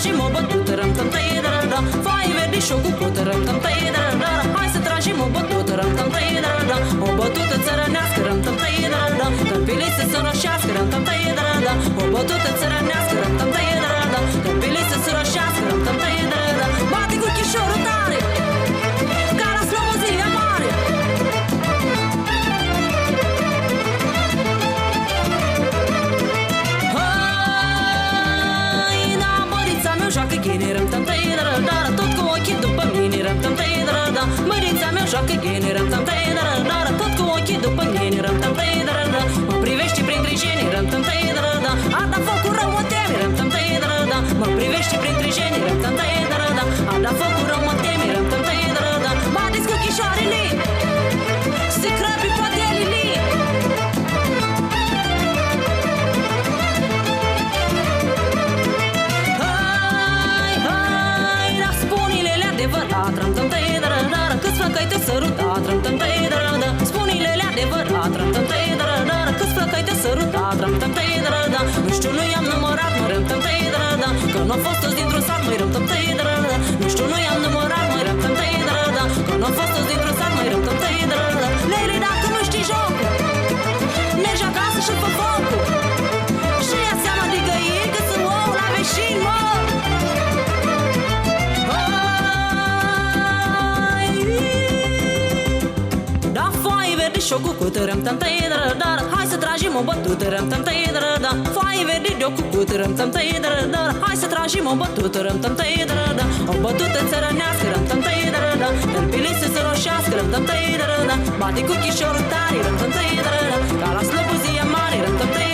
tragem o bătută, răm tam tăi da da. Fai verde și o cucută, răm tam tăi da da. Hai să tragem o bătută, răm tam tăi da da. O bătută țărănească, răm tam tăi da da. Tămpilii să roșească, răm tam tăi da da. O bătută țărănească, răm tam tăi da da. Tămpilii să roșească, răm tam tăi da da. Bate cu chișorul tare, ca la slobozia mare. Hai, da, mărița mea joacă ghine, răm tam tăi da da. Tot cu ochii după mine, răm tam tăi da da. Mărița mea joacă ghine, răm tam tăi da da. Tot cu ochii după mine, răm tam tăi da da. Mă privește printre geni, răm tam tăi da da. A dat focul rău mă teme, răm tam tăi da da. Mă privește printre geni, răm tam tăi da da. A dat focul rău mă teme, răm tam tăi da da. Bateți cu chișoarele, se crăpi podelele. Hai, hai, da, spune-le adevărat, răm tam tăi da da. Câți flăcăi te sărutat, răm tam tăi da da. Spune-le adevărat, răm tam tăi da da. Câți flăcăi te sărutat, răm tam tăi da da. Nu știu, nu i-am numărat, mă, răm tam tăi da da. Că n-au fost toți dintr-un sat, măi, răm tam tăi da da. Nu știu, nu i-am numărat, măi, răm tam tăi da da. Că n-au fost toți dintr-un sat, măi, răm tam tăi da da. Lele, dacă nu știi jocul, mergi acasă și fă focul. Și ia seama de găini că sunt ou la veșin, mă. Da, foaie verde și o cucută, răm tam tăi da da. Hai să tragem o bătută, răm tam tăi da da. Foaie verde de o cucută, răm tam tăi da da. Hai să tragem o bătută, răm tam tăi da da. O bătută țărănească, răm tam tăi da da. Tămpilii să se roșească, răm tam tăi da da. Bate cu chișorul tare, răm tam tăi da da. Ca la slobozia mare, răm tam tăi